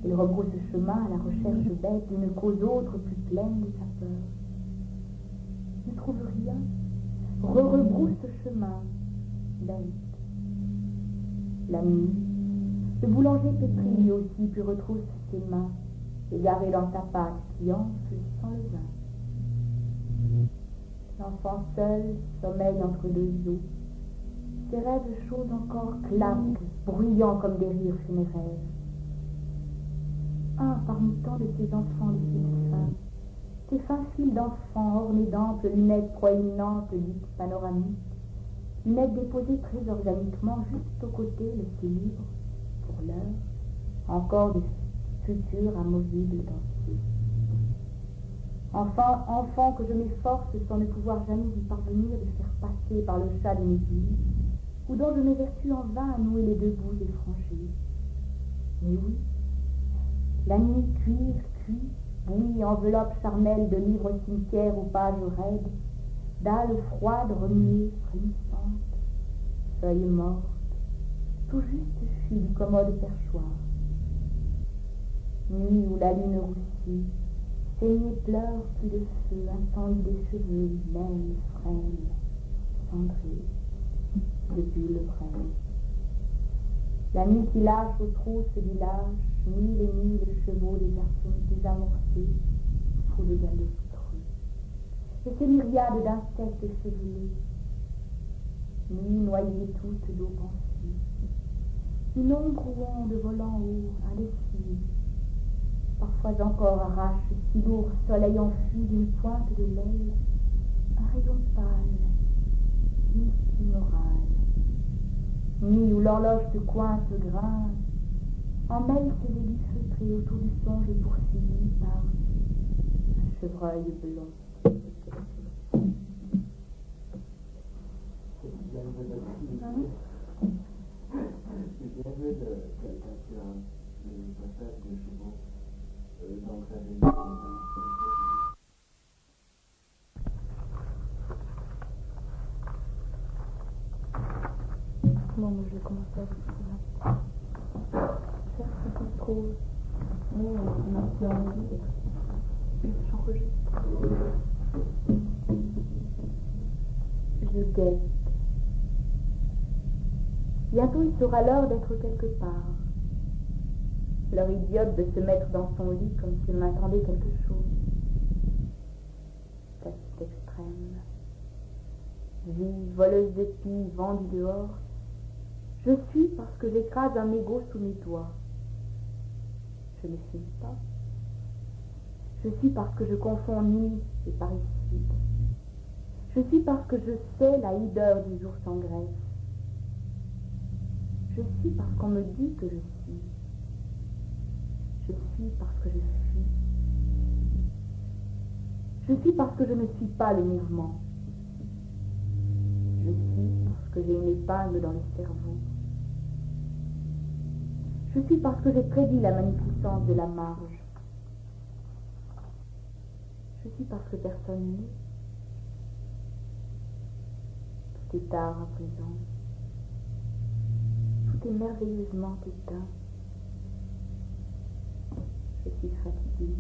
Il rebrousse chemin à la recherche bête d'une cause autre plus pleine de sa peur. Ne trouve rien, rebrousse chemin, bête. La nuit, le boulanger pétrit lui aussi, puis retrousse ses mains, égaré dans sa pâte qui enfle sans le vin. L'enfant seul sommeille entre deux eaux. Ses rêves chauds encore claquent, bruyants comme des rires funéraires. Un parmi tant de ces enfants de ces fins, ces fins fils d'enfants ornés d'amples lunettes proéminentes dites panoramiques, lunettes déposées très organiquement juste aux côtés, laissées libres, pour l'heure, encore du futur amovible d'entier. Enfant que je m'efforce sans ne pouvoir jamais y parvenir de faire passer par le chat de mes îles, ou dont je m'évertue en vain à nouer les deux bouts effranchis. Mais oui, la nuit cuire, cuit, bouillie, enveloppe charnelle de livres cimetières aux pages raides, dalles froides, remuées, frémissantes, feuilles mortes, tout juste fuit du commode perchoir. Nuit où la lune roussit, saignée pleure plus de feu, incendie des cheveux, même, frêle, cendrée, de bulles brèves. La nuit qui lâche aux trousses du lâche, mille et mille chevaux désamorcés, fous de galop creux. Et ces myriades d'insectes échevelés, nuit noyée toute d'eau pensive, une ombre ou onde volant haut, indécise, parfois encore arrache si lourd soleil enfui d'une pointe de l'aile, un rayon pâle, immorale. Nuit où l'horloge se coince, grince, en mêle ses aiguilles feutrées autour du songe poursuivi par un chevreuil blond. J'ai vu le passage des chevaux dans sa vie. Bon, je vais commencer avec ça. Cherche un peu trop. Mais on a plus envie d'être. J'enregistre. Je guette. Bientôt il sera l'heure d'être quelque part. L'heure idiote de se mettre dans son lit comme s'il m'attendait quelque chose. Tacite extrême. Vie, voleuse de filles, vendue dehors. Je suis parce que j'écrase un mégot sous mes doigts. Je ne suis pas. Je suis parce que je confonds nuit et parricide. Je suis parce que je sais la hideur du jour sans graisse. Je suis parce qu'on me dit que je suis. Je suis parce que je suis. Je suis parce que je ne suis pas le mouvement. Je suis parce que j'ai une épingle dans le cerveau. Je suis parce que j'ai prédit la magnificence de la marge. Je suis parce que personne n'est. Tout est tard à présent. Tout est merveilleusement éteint. Je suis fatiguée.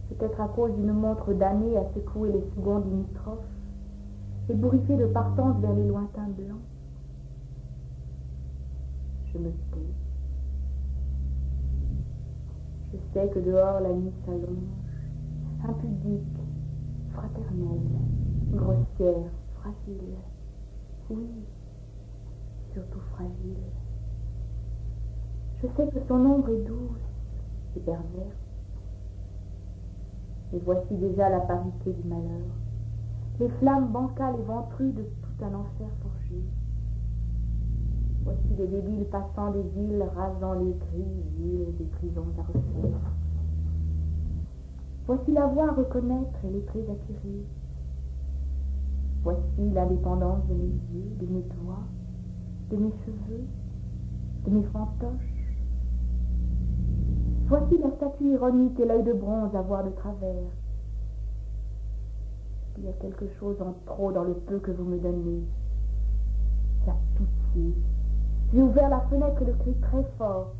Peut-être à cause d'une montre damnée à secouer les secondes limitrophes, ébouriffée de partance vers les lointains blancs. Je me tais. Je sais que dehors la nuit s'allonge, impudique, fraternelle, grossière, fragile. Oui, surtout fragile. Je sais que son ombre est douce et perverse. Et voici déjà la parité du malheur, les flammes bancales et ventrues de tout un enfer forgé. Voici des débiles passant des îles, rasant les grilles, îles des prisons à refaire. Voici la voix à reconnaître et les traits à tirer. Voici l'indépendance de mes yeux, de mes doigts, de mes cheveux, de mes fantoches. Voici la statue ironique et l'œil de bronze à voir de travers. Il y a quelque chose en trop dans le peu que vous me donnez. La pitié. J'ai ouvert la fenêtre et le cri très fort.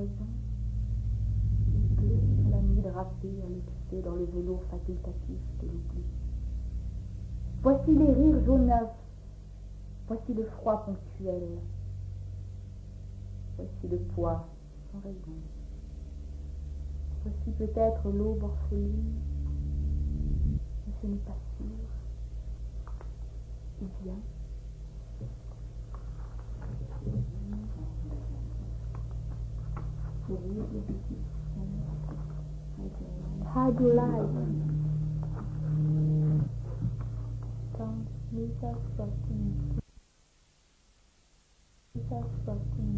raison, il pleut sur la nuit drapée à l'excès dans le velours facultatif de l'oubli. Voici les rires jaunâtres, voici le froid ponctuel, voici le poids sans raison, voici peut-être l'aube orpheline, mais ce n'est pas sûr. Il vient. Hide your light. Don't miss us fucking. Miss us fucking.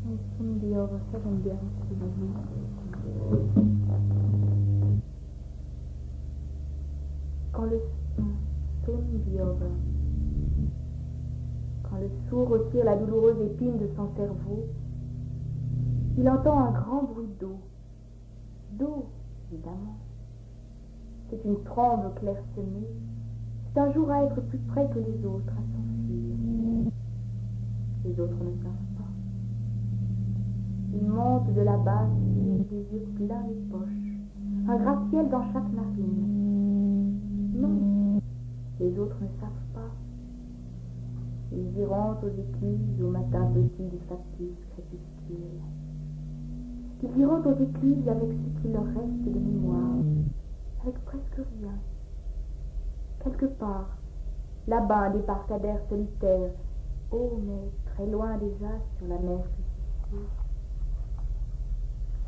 It can be over 7 years. Quand le soon be over. Quand le sourd retire la douloureuse épine de son cerveau, il entend un grand bruit d'eau. D'eau, évidemment. C'est une trombe clairsemée. C'est un jour à être plus près que les autres, à s'enfuir. Les autres ne savent pas. Il monte de la base, les yeux pleins les poches, un gratte-ciel dans chaque narine. Non, les autres ne savent pas. Ils iront aux écluses au matin petit du factice crépuscule. Ils iront aux écluses avec ce qu'il leur reste de mémoire, avec presque rien. Quelque part, là-bas, un débarcadère solitaire, oh mais très loin déjà sur la mer crucifiée.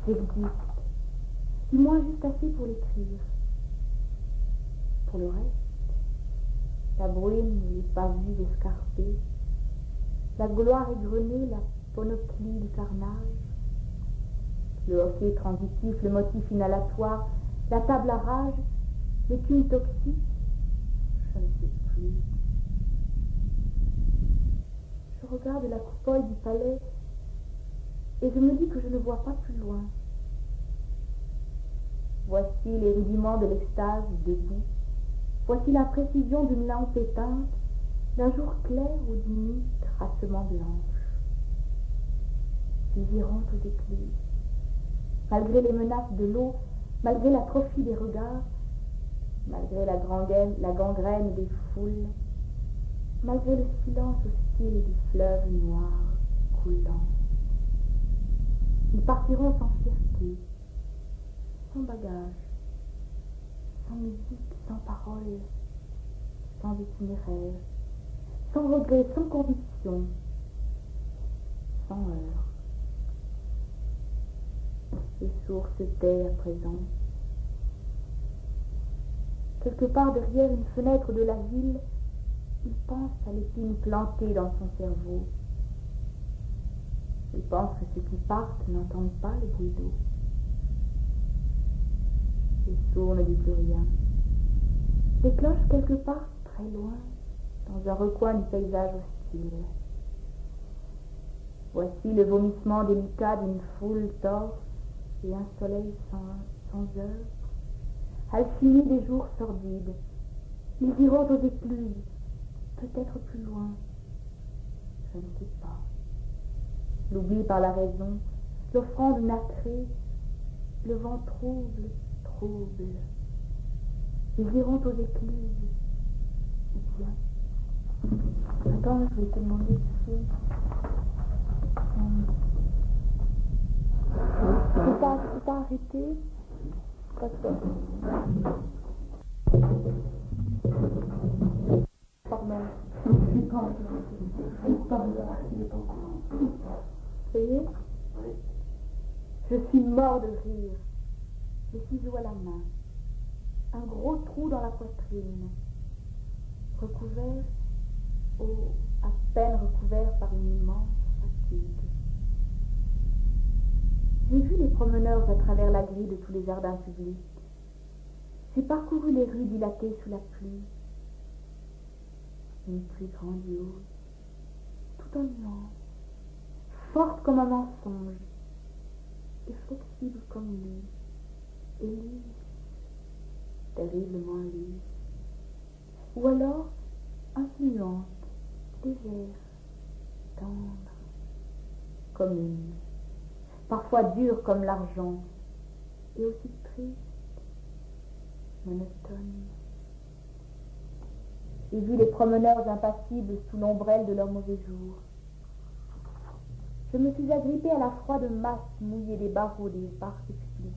J'existe, du moins juste assez pour l'écrire. Pour le reste, la bruine, les pavus escarpés, la gloire égrenée, la panoplie du carnage, le hoquet transitif, le motif inhalatoire, la table à rage, l'écume toxique, je ne sais plus. Je regarde la coupole du palais et je me dis que je ne vois pas plus loin. Voici les rudiments de l'extase debout. Voici la précision d'une lampe éteinte, d'un jour clair ou d'une nuit tracement blanche. Ils iront aux écluses. Malgré les menaces de l'eau, malgré l'atrophie des regards, malgré la gangrène des foules, malgré le silence hostile du fleuve noir coulant. Ils partiront sans fierté, sans bagage, sans musique, sans parole, sans itinéraire, sans regret, sans conviction, sans heure. Les sourds se taient à présent. Quelque part derrière une fenêtre de la ville, il pense à l'épine plantée dans son cerveau. Il pense que ceux qui partent n'entendent pas le bruit d'eau. Les sourds ne disent plus rien. Les cloches quelque part très loin, dans un recoin du paysage hostile. Voici le vomissement délicat d'une foule torse et un soleil sans heure. Alchimie des jours sordides. Ils iront aux écluses, peut-être plus loin. Je ne sais pas. L'oubli par la raison, l'offrande nacrée, le vent trouble. Ils iront aux écluses. Bien. Attends, je vais te demander ce que tu peux pas arrêter. Pardon. Je suis pas en train. Il est pas au courant. Ça y est? Oui. Je suis mort de rire. Les ciseaux à la main. Un gros trou dans la poitrine. Recouvert, à peine recouvert par une immense fatigue. J'ai vu les promeneurs à travers la grille de tous les jardins publics. J'ai parcouru les rues dilatées sous la pluie. Une pluie grandiose, tout en nuances, forte comme un mensonge, et flexible comme lui, et lisse, terriblement lisse. Ou alors insinuante, légère, tendre. commune, parfois dure comme l'argent, et aussi triste, monotone. J'ai vu les promeneurs impassibles sous l'ombrelle de leur mauvais jour. Je me suis agrippée à la froide masse mouillée des barreaux des parcs publics.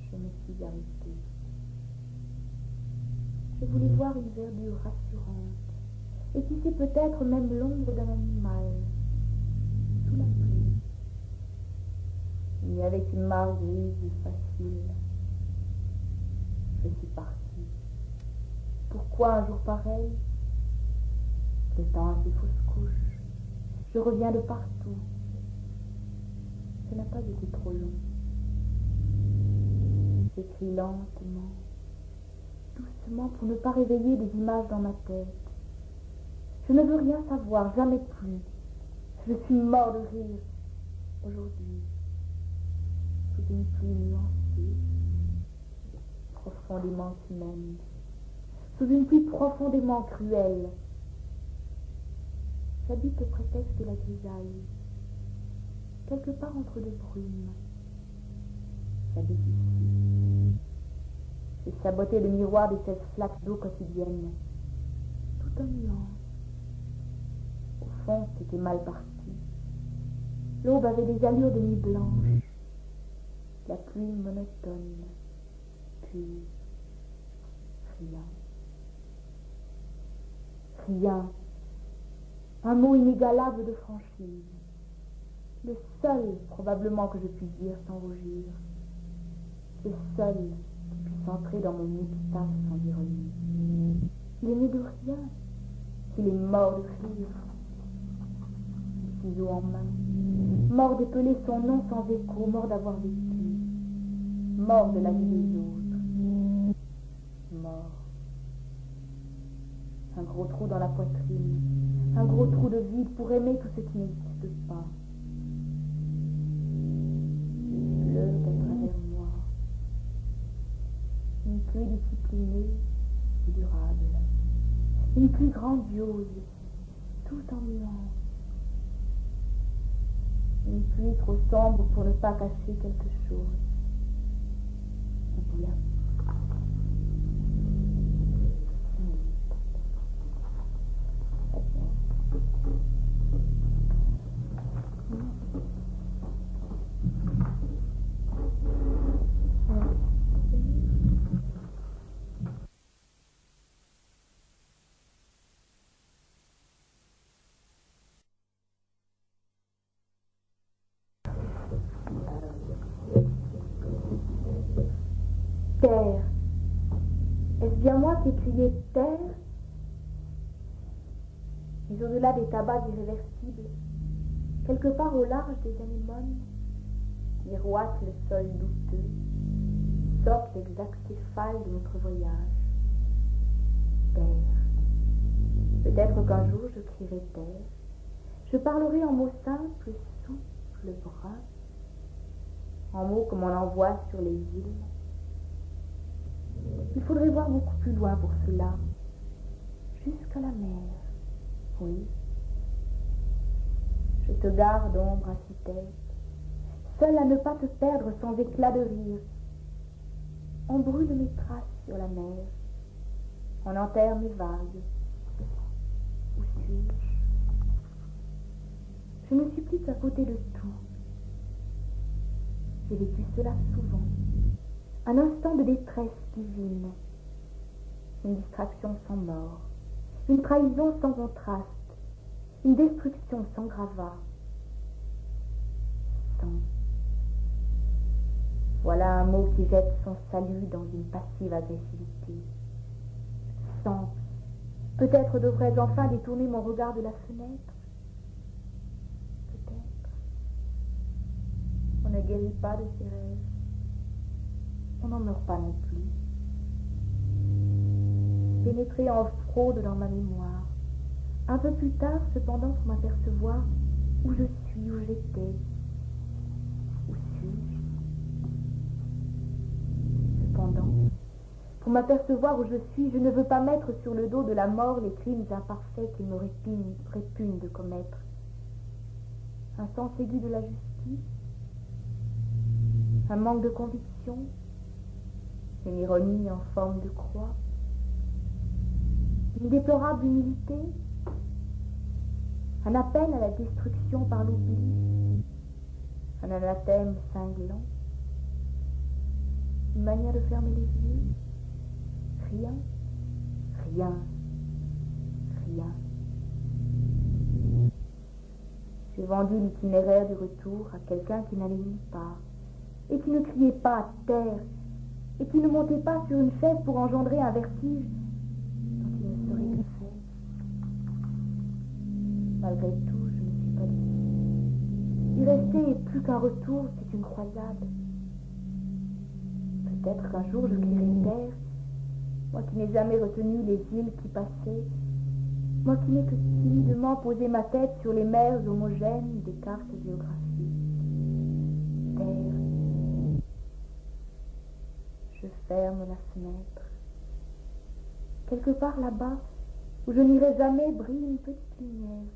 Je me suis arrêtée. Je voulais voir une verdure rassurante, et qui sait peut-être même l'ombre d'un animal, sous la pluie. Il n'y avait qu'une mare grise et facile. Je suis partie. Pourquoi un jour pareil? Le temps a ses fausses couches. Je reviens de partout. Ça n'a pas été trop long. J'écris lentement, doucement, pour ne pas réveiller des images dans ma tête. Je ne veux rien savoir, jamais plus. Je suis mort de rire aujourd'hui, sous une pluie nuancée, profondément humaine, sous une pluie profondément cruelle. J'habite au prétexte de la grisaille, quelque part entre deux brumes. J'habite ici. J'ai saboté le miroir des 16 flaques d'eau quotidiennes, tout en nuance. Au fond, c'était mal parti. L'aube avait des allures de nuit blanche, la pluie monotone, puis rien. Rien. Un mot inégalable de franchise. Le seul, probablement, que je puisse dire sans rougir. Le seul qui puisse entrer dans mon épitaphe sans ironie. Il est né de rien. Il est mort de rire. Ciseaux en main. Mort d'épeler son nom sans écho. Mort d'avoir vécu. Mort de la vie des autres. Mort. Un gros trou dans la poitrine. Un gros trou de vide pour aimer tout ce qui n'existe pas. Il pleut à travers moi. Une pluie disciplinée, durable. Une pluie grandiose, tout en nuances. Une pluie trop sombre pour ne pas cacher quelque chose. Bien. Terre. Est-ce bien moi qui ai crié terre? Mais au-delà des tabacs irréversibles, quelque part au large des anémones, miroite le sol douteux, sorte l'exactéphale de notre voyage. Terre. Peut-être qu'un jour je crierai terre. Je parlerai en mots simples, souples, bruns, en mots comme on en voit sur les îles. Il faudrait voir beaucoup plus loin pour cela, jusqu'à la mer, oui. Je te garde, ombre architecte, seule à ne pas te perdre sans éclat de rire. On brûle mes traces sur la mer, on enterre mes vagues. Où suis-je? Je ne suis plus qu'à côté de tout. J'ai vécu cela souvent. Un instant de détresse divine, une distraction sans mort, une trahison sans contraste, une destruction sans gravat. Sang. Voilà un mot qui jette son salut dans une passive agressivité. Sang. Peut-être devrais-je enfin détourner mon regard de la fenêtre. Peut-être. On ne guérit pas de ses rêves. On n'en meurt pas non plus. Pénétrer en fraude dans ma mémoire. Un peu plus tard, cependant, pour m'apercevoir où je suis, où j'étais. Où suis-je? Cependant, pour m'apercevoir où je suis, je ne veux pas mettre sur le dos de la mort les crimes imparfaits qu'il me répugne de commettre. un sens aigu de la justice, un manque de conviction, une ironie en forme de croix, une déplorable humilité, un appel à la destruction par l'oubli, un anathème cinglant, une manière de fermer les yeux, rien, rien, rien. J'ai vendu l'itinéraire du retour à quelqu'un qui n'allait nulle part, et qui ne criait pas à terre, et qui ne montait pas sur une chaise pour engendrer un vertige dont il ne serait que fait. Malgré tout, je ne suis pas dit. Y rester plus qu'un retour, c'est une croisade. Peut-être qu'un jour je crierai terre, moi qui n'ai jamais retenu les îles qui passaient, moi qui n'ai que timidement posé ma tête sur les mers homogènes des cartes géographiques. Terre. Je ferme la fenêtre. Quelque part là-bas, où je n'irai jamais, brille une petite lumière,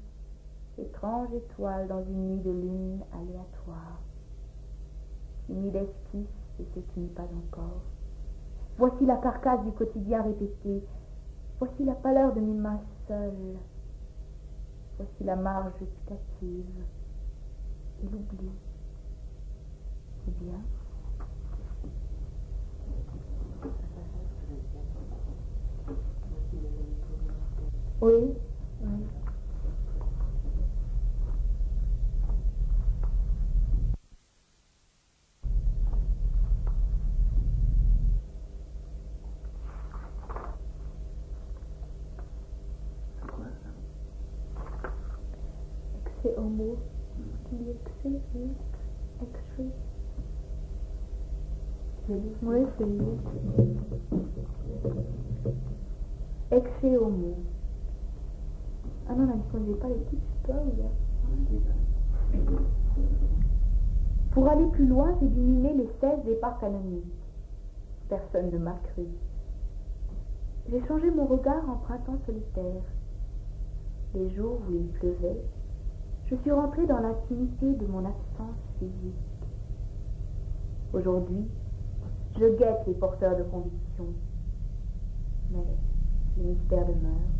étrange étoile dans une nuit de lune aléatoire. Timide esquisse de ce qui n'est pas encore. Voici la carcasse du quotidien répété. Voici la pâleur de mes mains seules. Voici la marge putative et l'oubli. C'est bien. Oui, oui. Excès homo, qui dit excès, oui, excès. Oui, c'est mieux. Excès homo. Ah non, ne conduisez pas les petites histoires, là. Pour aller plus loin, j'ai dû mimer les 16 départs canoniques. Personne ne m'a cru. J'ai changé mon regard en printemps solitaire. Les jours où il pleuvait, je suis rentrée dans l'intimité de mon absence physique. Aujourd'hui, je guette les porteurs de conviction. Mais le mystère demeure.